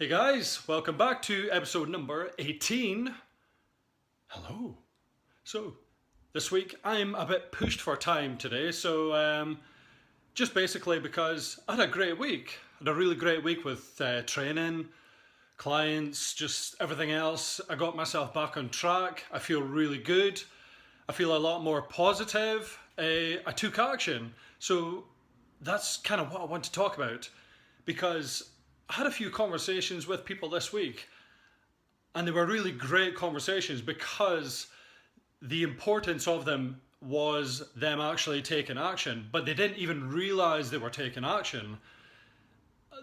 Hey guys, welcome back to episode number 18. Hello. So, this week I'm a bit pushed for time today, so just basically because I had a great week. I had a really great week with training, clients, just everything else. I got myself back on track. I feel really good. I feel a lot more positive. I took action. So that's kind of what I want to talk about, because I had a few conversations with people this week, and they were really great conversations because the importance of them was them actually taking action, but they didn't even realize they were taking action.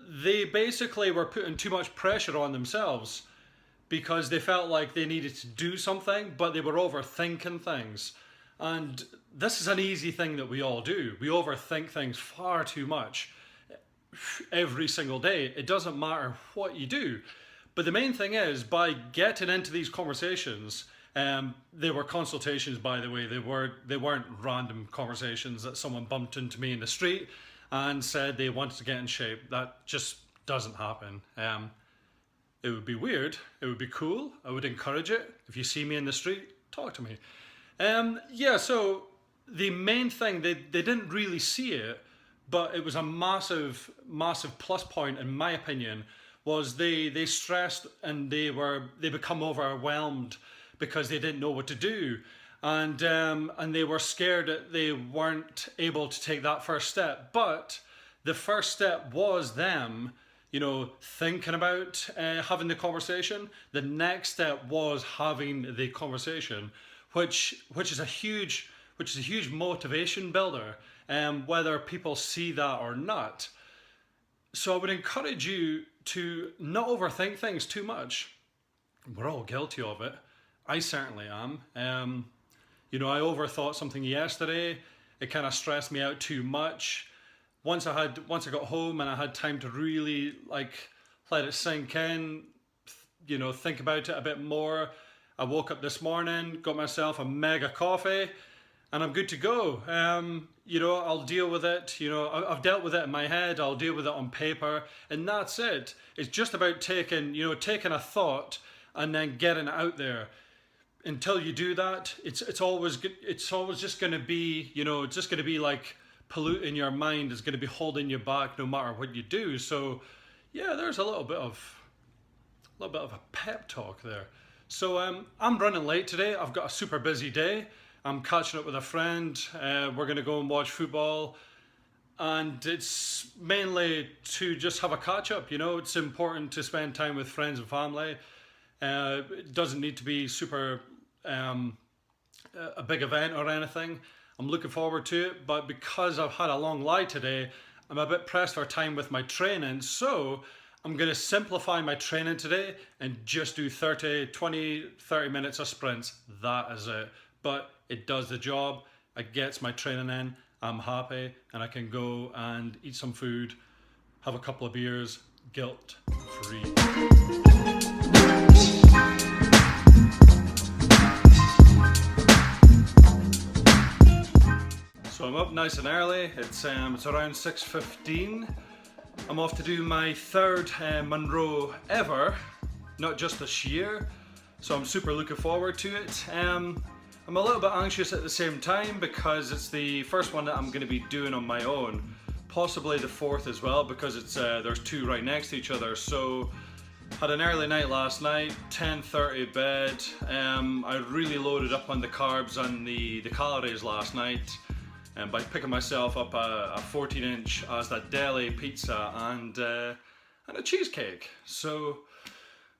They basically were putting too much pressure on themselves because they felt like they needed to do something, but they were overthinking things. And this is an easy thing that we all do. We overthink things far too much every single day. It doesn't matter what you do. But the main thing is, by getting into these conversations, they were consultations, by the way. They weren't random conversations that someone bumped into me in the street and said they wanted to get in shape. That just doesn't happen. It would be weird. It would be cool. I would encourage it. If you see me in the street, talk to me. So the main thing, they didn't really see it, but it was a massive plus point in my opinion, was they stressed and they become overwhelmed because they didn't know what to do, and they were scared that they weren't able to take that first step. But the first step was them, thinking about having the conversation. The next step was having the conversation, which is a huge motivation builder, whether people see that or not. So I would encourage you to not overthink things too much. We're all guilty of it. I certainly am. I overthought something yesterday. It kind of stressed me out too much. Once I got home and I had time to really let it sink in, think about it a bit more, I woke up this morning, got myself a mega coffee, and I'm good to go. I'll deal with it. I've dealt with it in my head. I'll deal with it on paper, and that's it. It's just about taking a thought and then getting it out there. Until you do that, it's always just going to be, it's just going to be like polluting your mind. It's going to be holding you back no matter what you do. So, yeah, there's a little bit of a pep talk there. So I'm running late today. I've got a super busy day. I'm catching up with a friend. We're going to go and watch football. And it's mainly to just have a catch up. It's important to spend time with friends and family. It doesn't need to be super a big event or anything. I'm looking forward to it. But because I've had a long lie today, I'm a bit pressed for time with my training. So I'm going to simplify my training today and just do 30 minutes of sprints. That is it. But it does the job. It gets my training in. I'm happy, and I can go and eat some food, have a couple of beers, guilt free. So I'm up nice and early. It's around 6:15. I'm off to do my third Monroe ever, not just this year. So I'm super looking forward to it. I'm a little bit anxious at the same time because it's the first one that I'm going to be doing on my own. Possibly the fourth as well, because it's there's two right next to each other. So had an early night last night, 10:30 bed. I really loaded up on the carbs and the calories last night, and by picking myself up a 14-inch Asda deli pizza and a cheesecake. So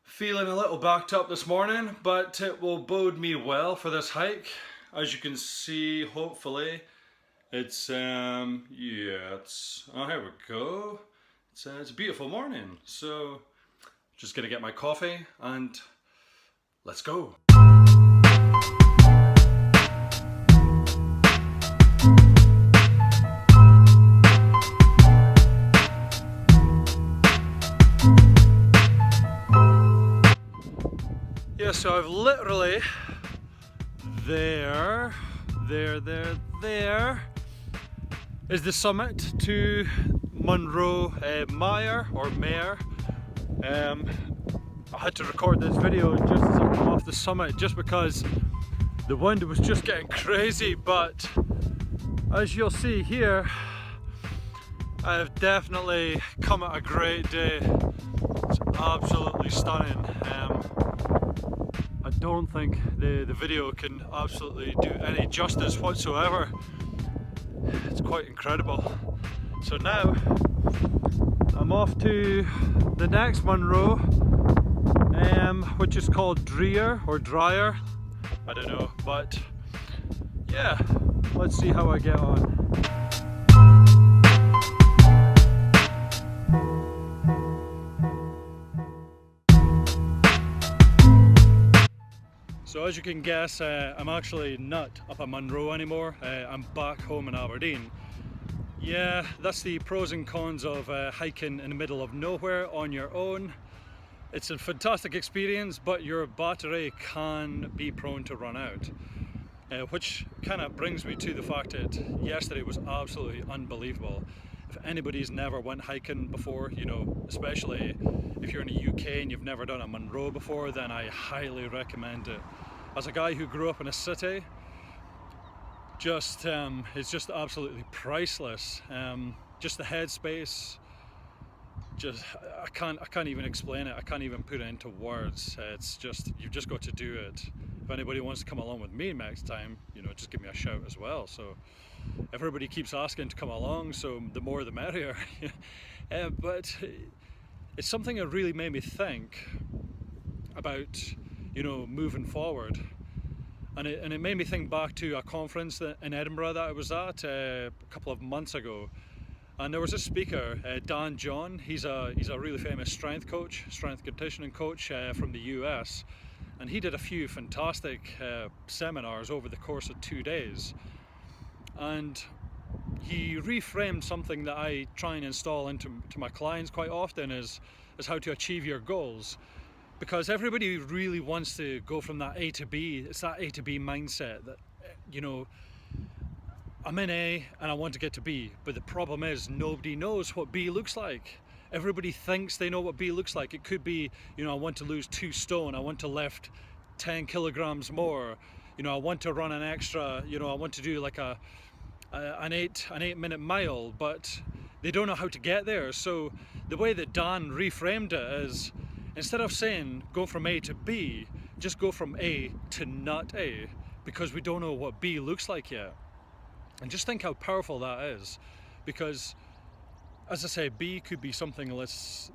feeling a little backed up this morning, but it will bode me well for this hike. As you can see, hopefully, it's oh, here we go. It's a beautiful morning. So just gonna get my coffee and let's go. Yeah, so I've literally there is the summit to Monroe Mayor. I had to record this video just as I come off the summit, just because the wind was just getting crazy. But as you'll see here, I've definitely come at a great day. It's absolutely stunning. I don't think the video can absolutely do any justice whatsoever. It's quite incredible. So now I'm off to the next Monroe, which is called Dreer or Dryer, I don't know, but yeah, let's see how I get on. So as you can guess, I'm actually not up at Monroe anymore. I'm back home in Aberdeen. Yeah, that's the pros and cons of hiking in the middle of nowhere on your own. It's a fantastic experience, but your battery can be prone to run out. Which kind of brings me to the fact that yesterday was absolutely unbelievable. If anybody's never went hiking before, you know, especially if you're in the UK and you've never done a Monroe before, then I highly recommend it. As a guy who grew up in a city, it's just absolutely priceless. Just the headspace, I can't even explain it. I can't even put it into words. It's just, you've just got to do it. If anybody wants to come along with me next time, you know, just give me a shout as well. So everybody keeps asking to come along, so the more the merrier. But it's something that really made me think about, you know, moving forward. And it made me think back to a conference in Edinburgh that I was at a couple of months ago. And there was a speaker, Dan John. He's a really famous strength conditioning coach from the US. And he did a few fantastic seminars over the course of 2 days. And he reframed something that I try and install into my clients quite often is how to achieve your goals. Because everybody really wants to go from that A to B. It's that A to B mindset that, you know, I'm in A and I want to get to B. But the problem is nobody knows what B looks like. Everybody thinks they know what B looks like. It could be, you know, I want to lose 2 stone. I want to lift 10 kilograms more. You know, I want to run an extra, you know, I want to do like an 8-minute mile, but they don't know how to get there. So the way that Dan reframed it is, instead of saying go from A to B, just go from A to NotA, because we don't know what B looks like yet. And just think how powerful that is, because as I say, B could be something that's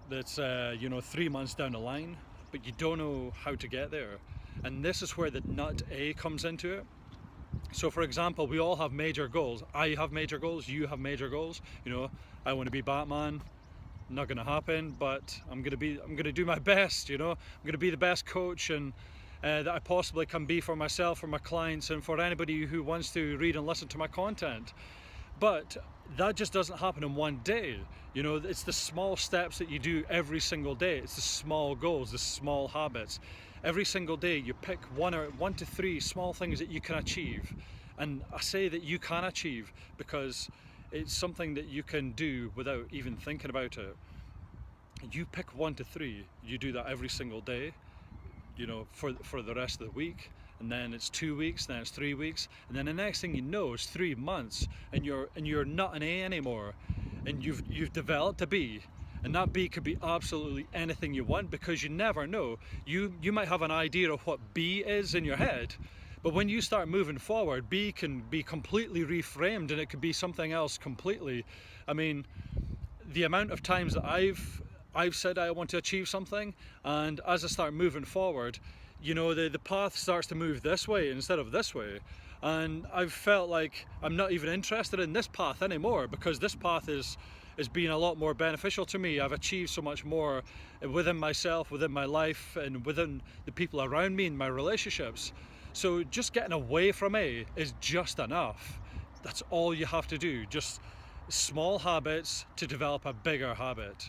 you know, 3 months down the line, but you don't know how to get there. And this is where the NotA comes into it. So for example, we all have major goals. I have major goals, you have major goals. You know, I want to be Batman. Not going to happen, but I'm going to do my best. You know, I'm going to be the best coach and that I possibly can be for myself, for my clients, and for anybody who wants to read and listen to my content. But that just doesn't happen in one day. You know, it's the small steps that you do every single day. It's the small goals, the small habits. Every single day you pick 1 to 3 small things that you can achieve. And I say that you can achieve because it's something that you can do without even thinking about it. You pick 1 to 3, you do that every single day, you know, for the rest of the week, and then it's 2 weeks, then it's 3 weeks, and then the next thing you know is 3 months, and you're not an A anymore, and you've developed a B. And that B could be absolutely anything you want, because you never know. You might have an idea of what B is in your head, but when you start moving forward, B can be completely reframed and it could be something else completely. I mean, the amount of times that I've said I want to achieve something, and as I start moving forward, you know, the path starts to move this way instead of this way. And I've felt like I'm not even interested in this path anymore, because this path is been a lot more beneficial to me. I've achieved so much more within myself, within my life, and within the people around me and my relationships. So just getting away from A is just enough. That's all you have to do. Just small habits to develop a bigger habit.